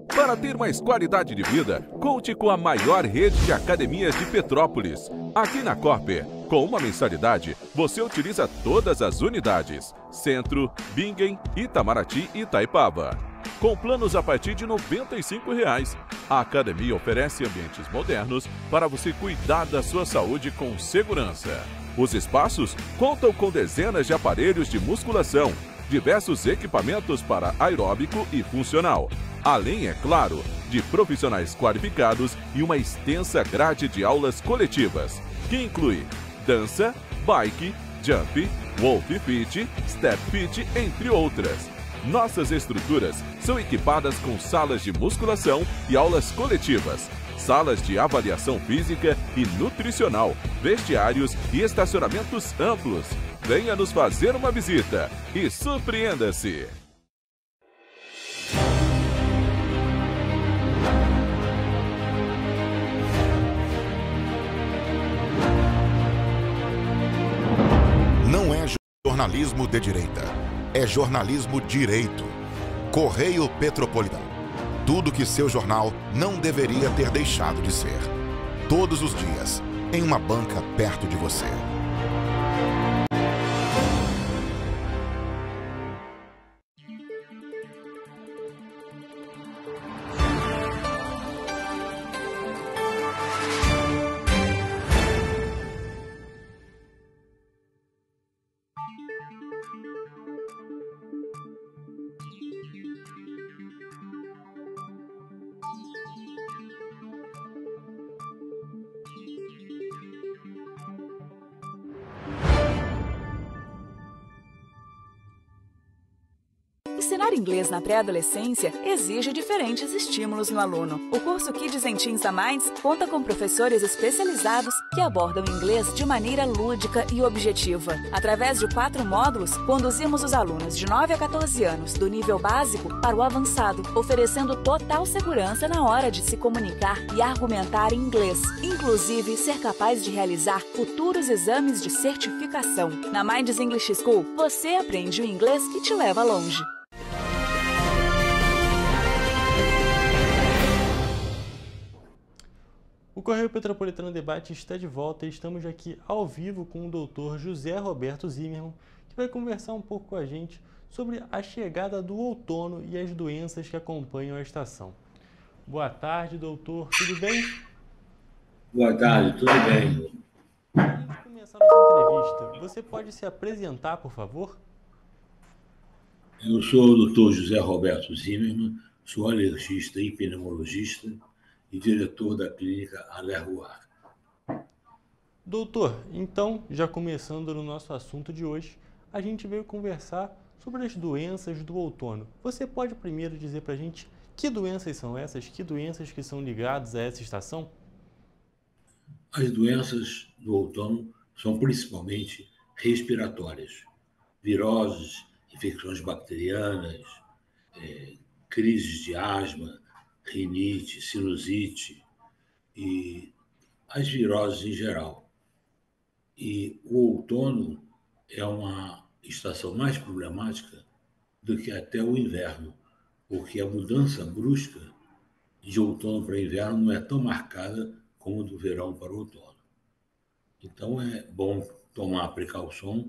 Para ter mais qualidade de vida, conte com a maior rede de academias de Petrópolis. Aqui na Corper, com uma mensalidade, você utiliza todas as unidades: Centro, Bingen, Itamaraty e Itaipava. Com planos a partir de R$ 95,00. A academia oferece ambientes modernos para você cuidar da sua saúde com segurança. Os espaços contam com dezenas de aparelhos de musculação, diversos equipamentos para aeróbico e funcional, além, é claro, de profissionais qualificados e uma extensa grade de aulas coletivas, que inclui dança, bike, jump, wolf fit, step fit, entre outras. Nossas estruturas são equipadas com salas de musculação e aulas coletivas, salas de avaliação física e nutricional, vestiários e estacionamentos amplos. Venha nos fazer uma visita e surpreenda-se! Não é jornalismo de direita. É jornalismo direito. Correio Petropolitano. Tudo que seu jornal não deveria ter deixado de ser. Todos os dias, em uma banca perto de você. Ensinar inglês na pré-adolescência exige diferentes estímulos no aluno. O curso Kids and Teens a Mais conta com professores especializados que abordam inglês de maneira lúdica e objetiva. Através de 4 módulos, conduzimos os alunos de 9 a 14 anos, do nível básico para o avançado, oferecendo total segurança na hora de se comunicar e argumentar em inglês, inclusive ser capaz de realizar futuros exames de certificação. Na Minds English School, você aprende o inglês que te leva longe. O Correio Petropolitano Debate está de volta e estamos aqui ao vivo com o Dr. José Roberto Zimmermann, que vai conversar um pouco com a gente sobre a chegada do outono e as doenças que acompanham a estação. Boa tarde, doutor. Tudo bem? Boa tarde, tudo bem. Antes de começar nossa entrevista, você pode se apresentar, por favor? Eu sou o Dr. José Roberto Zimmermann, sou alergista e pneumologista e diretor da clínica Alergoar. Doutor, então, já começando no nosso assunto de hoje, a gente veio conversar sobre as doenças do outono. Você pode primeiro dizer para a gente que doenças são essas, que doenças que são ligadas a essa estação? As doenças do outono são principalmente respiratórias, viroses, infecções bacterianas, crises de asma, rinite, sinusite e as viroses em geral. E o outono é uma estação mais problemática do que até o inverno, porque a mudança brusca de outono para inverno não é tão marcada como do verão para o outono. Então é bom tomar precauções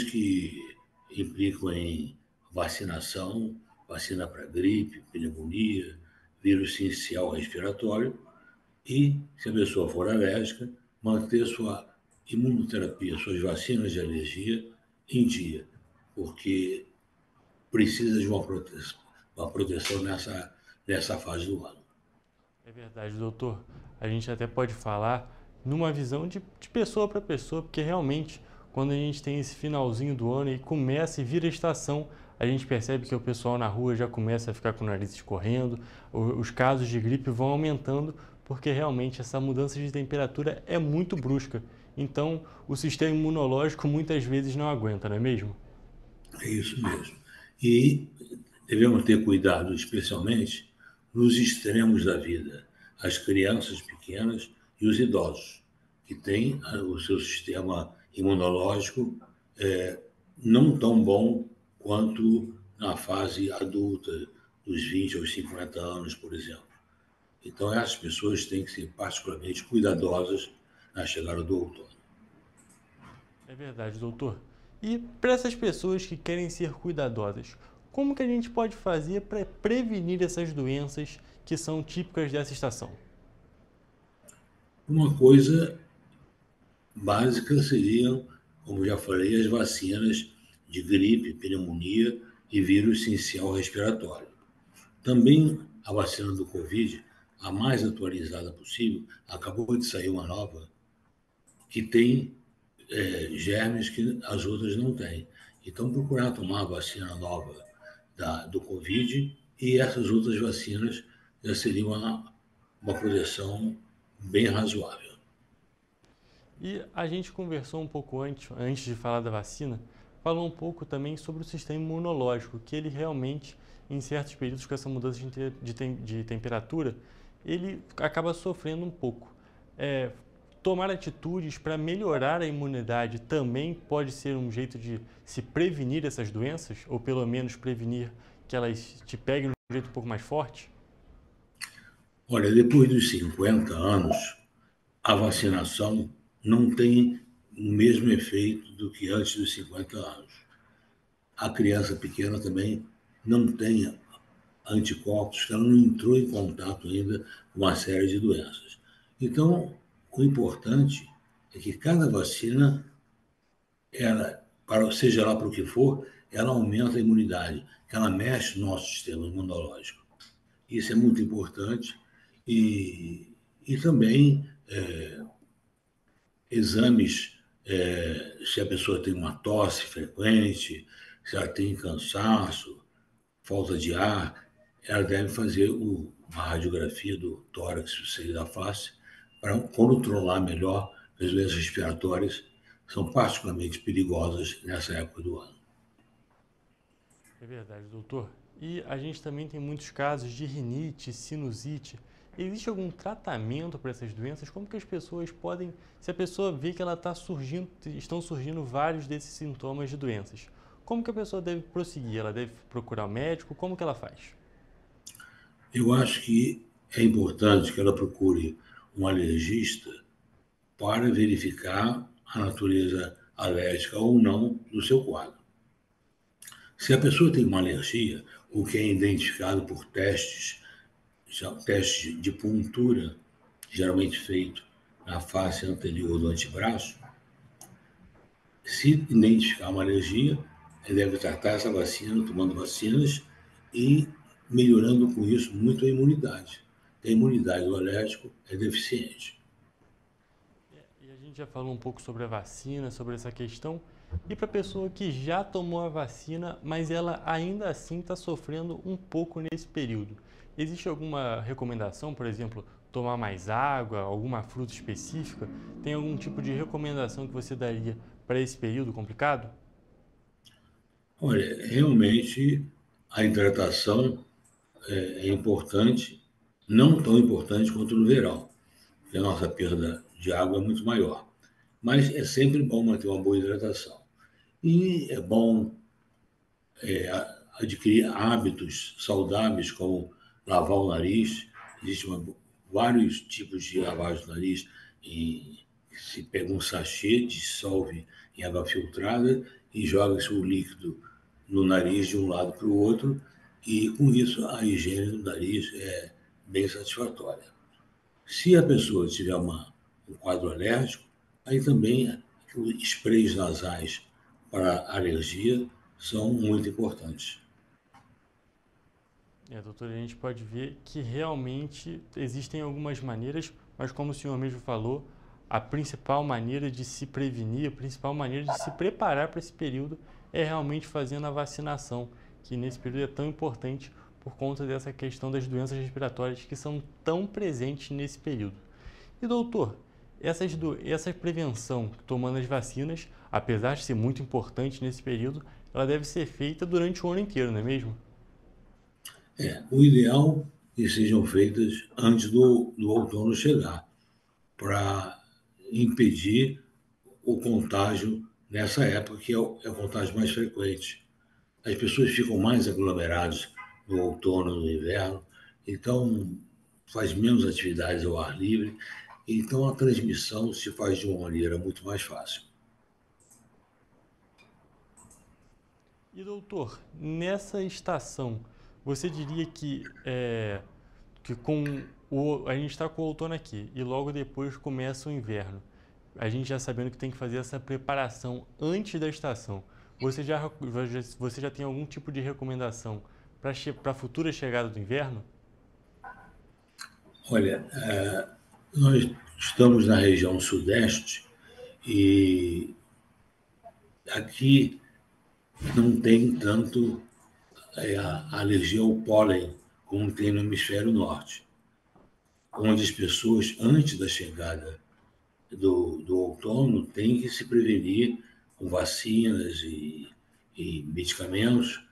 que implicam em vacinação, vacina para gripe, pneumonia, vírus sincicial respiratório e, se a pessoa for alérgica, manter sua imunoterapia, suas vacinas de alergia em dia, porque precisa de uma proteção nessa fase do ano. É verdade, doutor. A gente até pode falar numa visão de pessoa para pessoa, porque realmente, quando a gente tem esse finalzinho do ano e começa e vira estação, a gente percebe que o pessoal na rua já começa a ficar com o nariz escorrendo, os casos de gripe vão aumentando, porque realmente essa mudança de temperatura é muito brusca. Então, o sistema imunológico muitas vezes não aguenta, não é mesmo? É isso mesmo. E devemos ter cuidado, especialmente nos extremos da vida, as crianças pequenas e os idosos, que têm o seu sistema imunológico não tão bom quanto na fase adulta, dos 20 aos 50 anos, por exemplo. Então, essas pessoas têm que ser particularmente cuidadosas na chegada do outono. É verdade, doutor. E para essas pessoas que querem ser cuidadosas, como que a gente pode fazer para prevenir essas doenças que são típicas dessa estação? Uma coisa básica seriam, como já falei, as vacinas de gripe, pneumonia e vírus sincicial respiratório. Também a vacina do Covid, a mais atualizada possível, acabou de sair uma nova, que tem germes que as outras não têm. Então, procurar tomar a vacina nova do Covid e essas outras vacinas já seriam uma proteção bem razoável. E a gente conversou um pouco antes de falar da vacina, falou um pouco também sobre o sistema imunológico, que ele realmente, em certos períodos com essa mudança de temperatura, ele acaba sofrendo um pouco. Tomar atitudes para melhorar a imunidade também pode ser um jeito de se prevenir essas doenças, ou pelo menos prevenir que elas te peguem de um jeito um pouco mais forte? Olha, depois dos 50 anos, a vacinação não tem o mesmo efeito do que antes dos 50 anos. A criança pequena também não tem anticorpos, que ela não entrou em contato ainda com uma série de doenças. Então, o importante é que cada vacina, seja lá para o que for, ela aumenta a imunidade, ela mexe no nosso sistema imunológico. Isso é muito importante. E também exames, se a pessoa tem uma tosse frequente, se ela tem cansaço, falta de ar, ela deve fazer uma radiografia do tórax e da face para controlar melhor as doenças respiratórias, que são particularmente perigosas nessa época do ano. É verdade, doutor. E a gente também tem muitos casos de rinite, sinusite. Existe algum tratamento para essas doenças? Como que as pessoas podem, se a pessoa vê que estão surgindo vários desses sintomas de doenças, como que a pessoa deve prosseguir? Ela deve procurar o médico? Como que ela faz? Eu acho que é importante que ela procure um alergista para verificar a natureza alérgica ou não do seu quadro. Se a pessoa tem uma alergia, o que é identificado por testes de puntura, geralmente feito na face anterior do antebraço, se identificar uma alergia, ele deve tratar essa vacina, tomando vacinas e melhorando com isso muito a imunidade. A imunidade do alérgico é deficiente. E a gente já falou um pouco sobre a vacina, sobre essa questão. E para a pessoa que já tomou a vacina, mas ela ainda assim está sofrendo um pouco nesse período, existe alguma recomendação, por exemplo, tomar mais água, alguma fruta específica? Tem algum tipo de recomendação que você daria para esse período complicado? Olha, realmente a hidratação é importante, não tão importante quanto no verão, porque a nossa perda de água é muito maior. Mas é sempre bom manter uma boa hidratação. E é bom adquirir hábitos saudáveis, como lavar o nariz. Existem vários tipos de lavagem do nariz. Se pega um sachê, dissolve em água filtrada e joga-se o líquido no nariz de um lado para o outro. E, com isso, a higiene do nariz é bem satisfatória. Se a pessoa tiver um quadro alérgico, aí também os sprays nasais para alergia são muito importantes. Doutor, a gente pode ver que realmente existem algumas maneiras, mas como o senhor mesmo falou, a principal maneira de se prevenir, a principal maneira de se preparar para esse período é realmente fazendo a vacinação, que nesse período é tão importante por conta dessa questão das doenças respiratórias que são tão presentes nesse período. E doutor, essa prevenção tomando as vacinas, apesar de ser muito importante nesse período, ela deve ser feita durante o ano inteiro, não é mesmo? O ideal é que sejam feitas antes do outono chegar, para impedir o contágio nessa época, que é o contágio mais frequente. As pessoas ficam mais aglomeradas no outono, no inverno, então faz menos atividades ao ar livre, então a transmissão se faz de uma maneira muito mais fácil. E doutor, nessa estação, você diria que a gente está com o outono aqui e logo depois começa o inverno, a gente já sabendo que tem que fazer essa preparação antes da estação, você já tem algum tipo de recomendação para a futura chegada do inverno? Olha, nós estamos na região sudeste e aqui não tem tanto a alergia ao pólen como tem no hemisfério norte, onde as pessoas, antes da chegada do outono, têm que se prevenir com vacinas e medicamentos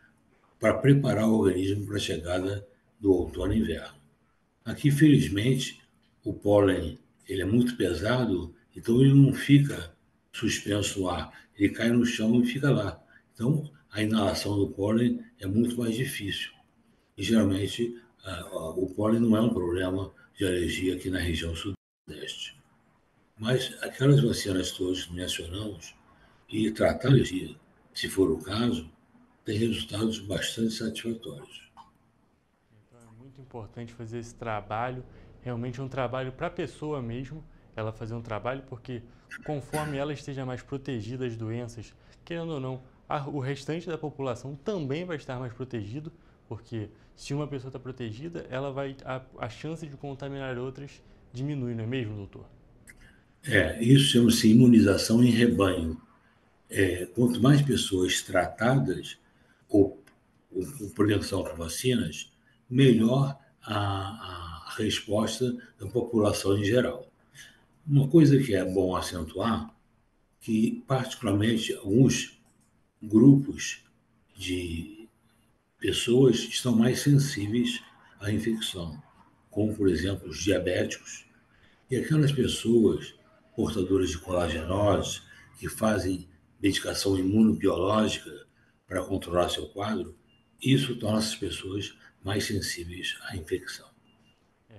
para preparar o organismo para a chegada do outono e inverno. Aqui, felizmente, o pólen ele é muito pesado, então ele não fica suspenso no ar, ele cai no chão e fica lá. Então, a inalação do pólen é muito mais difícil. E, geralmente, o pólen não é um problema de alergia aqui na região sudeste. Mas aquelas vacinas todas que mencionamos e tratar a alergia, se for o caso, tem resultados bastante satisfatórios. Então, é muito importante fazer esse trabalho, realmente um trabalho para a pessoa mesmo, ela fazer um trabalho, porque conforme ela esteja mais protegida das doenças, querendo ou não, o restante da população também vai estar mais protegido, porque se uma pessoa está protegida, a chance de contaminar outras diminui, não é mesmo, doutor? Isso chama-se imunização em rebanho. Quanto mais pessoas tratadas ou com prevenção com vacinas, melhor a resposta da população em geral. Uma coisa que é bom acentuar, que particularmente alguns grupos de pessoas estão mais sensíveis à infecção, como, por exemplo, os diabéticos e aquelas pessoas portadoras de colagenose que fazem medicação imunobiológica para controlar seu quadro. Isso torna as pessoas mais sensíveis à infecção.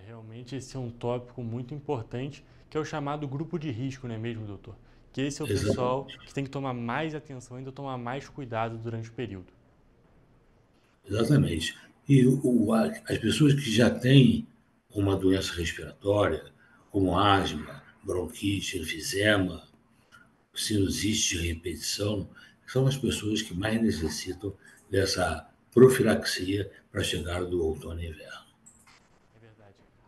Realmente esse é um tópico muito importante, que é o chamado grupo de risco, não é mesmo, doutor? Que esse é o pessoal que tem que tomar mais atenção, ainda tomar mais cuidado durante o período. Exatamente. E as pessoas que já têm uma doença respiratória, como asma, bronquite, enfisema, sinusite de repetição, são as pessoas que mais necessitam dessa profilaxia para a chegada do outono e inverno.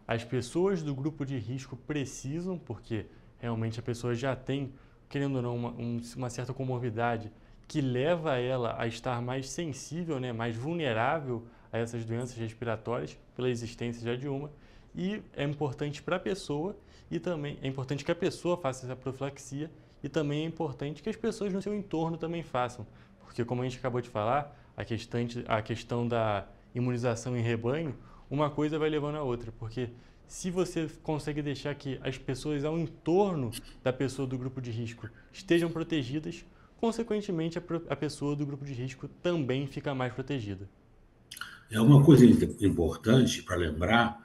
As pessoas do grupo de risco precisam, porque realmente a pessoa já tem, querendo ou não, uma certa comorbidade que leva ela a estar mais sensível, né, mais vulnerável a essas doenças respiratórias, pela existência já de uma, e é importante para a pessoa, e também é importante que a pessoa faça essa profilaxia, e também é importante que as pessoas no seu entorno também façam, porque como a gente acabou de falar, a questão da imunização em rebanho, uma coisa vai levando a outra, porque se você consegue deixar que as pessoas ao entorno da pessoa do grupo de risco estejam protegidas, consequentemente a pessoa do grupo de risco também fica mais protegida. É uma coisa importante para lembrar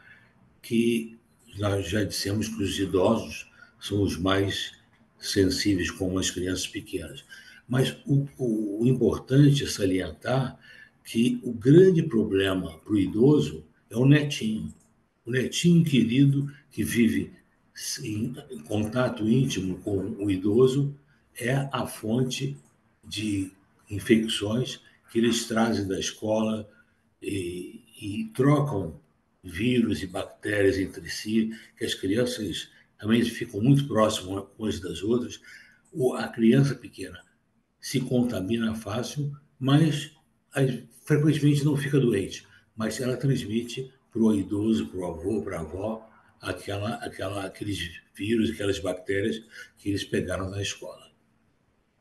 que nós já dissemos que os idosos são os mais sensíveis, como as crianças pequenas. Mas o importante é salientar que o grande problema para o idoso é o netinho. O netinho querido que vive em contato íntimo com o idoso é a fonte de infecções que eles trazem da escola e trocam vírus e bactérias entre si, que as crianças também ficam muito próximas umas das outras. A criança pequena se contamina fácil, mas frequentemente não fica doente, mas ela transmite para o idoso, para o avô, para a avó, aqueles vírus, aquelas bactérias que eles pegaram na escola.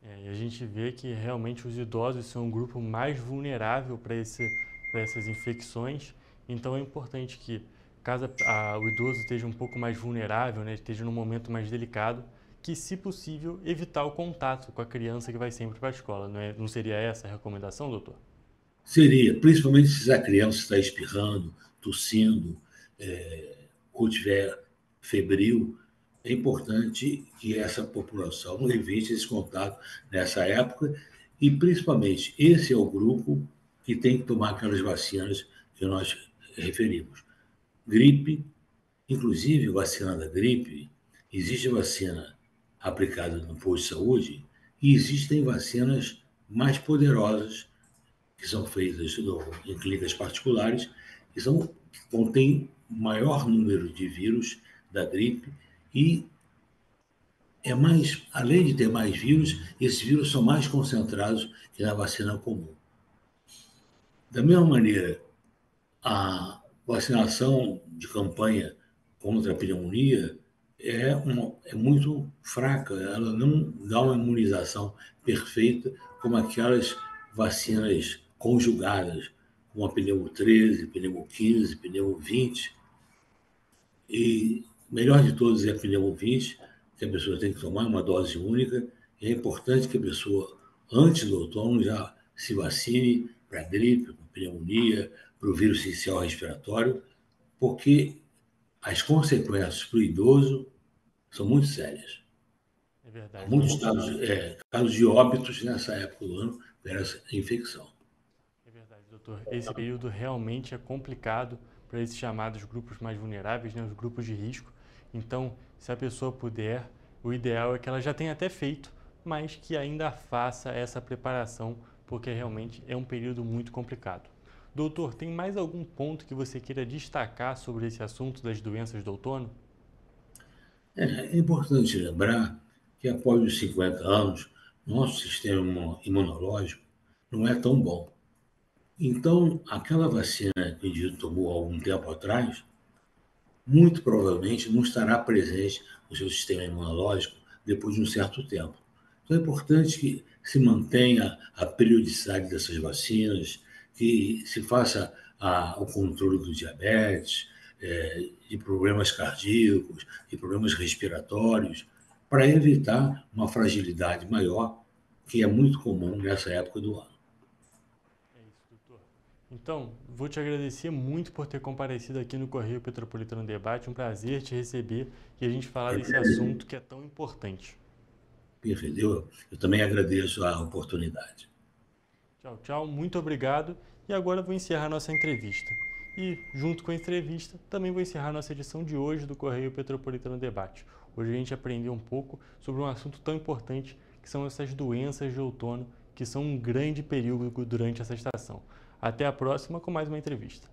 E a gente vê que realmente os idosos são um grupo mais vulnerável para essas infecções, então é importante que, caso o idoso esteja um pouco mais vulnerável, né, esteja num momento mais delicado, que, se possível, evitar o contato com a criança que vai sempre para a escola. Não seria essa a recomendação, doutor? Seria, principalmente se a criança está espirrando, tossindo, ou tiver febril, é importante que essa população evite esse contato nessa época e, principalmente, esse é o grupo que tem que tomar aquelas vacinas que nós referimos. Gripe, inclusive vacina da gripe, existe vacina aplicada no posto de saúde e existem vacinas mais poderosas que são feitas em clínicas particulares, que contêm maior número de vírus da gripe e além de ter mais vírus, esses vírus são mais concentrados que na vacina comum. Da mesma maneira, a vacinação de campanha contra a pneumonia é muito fraca, ela não dá uma imunização perfeita como aquelas vacinas conjugadas, como a pneumo 13, pneumo 15, pneumo 20. E melhor de todos é a pneumo 20, que a pessoa tem que tomar uma dose única. E é importante que a pessoa, antes do outono, já se vacine para gripe, para pneumonia, para o vírus sincicial respiratório, porque as consequências para o idoso são muito sérias. É verdade. Há muitos casos de óbitos nessa época do ano por essa infecção. É verdade, doutor. Esse período realmente é complicado para esses chamados grupos mais vulneráveis, né, os grupos de risco. Então, se a pessoa puder, o ideal é que ela já tenha até feito, mas que ainda faça essa preparação, porque realmente é um período muito complicado. Doutor, tem mais algum ponto que você queira destacar sobre esse assunto das doenças do outono? É importante lembrar que após os 50 anos, nosso sistema imunológico não é tão bom. Então, aquela vacina que o indivíduo tomou há algum tempo atrás, muito provavelmente não estará presente no seu sistema imunológico depois de um certo tempo. Então, é importante que se mantenha a periodicidade dessas vacinas, que se faça o controle do diabetes, de problemas cardíacos, de problemas respiratórios, para evitar uma fragilidade maior, que é muito comum nessa época do ano. É isso, doutor. Então, vou te agradecer muito por ter comparecido aqui no Correio Petropolitano Debate. Um prazer te receber e a gente falar desse assunto que é tão importante. Perfeito. Eu também agradeço a oportunidade. Tchau, tchau. Muito obrigado. E agora vou encerrar nossa entrevista. E, junto com a entrevista, também vou encerrar nossa edição de hoje do Correio Petropolitano Debate. Hoje a gente aprendeu um pouco sobre um assunto tão importante que são essas doenças de outono que que são um grande perigo durante essa estação. Até a próxima com mais uma entrevista.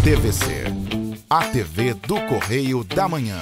TVC, a TV do Correio da Manhã.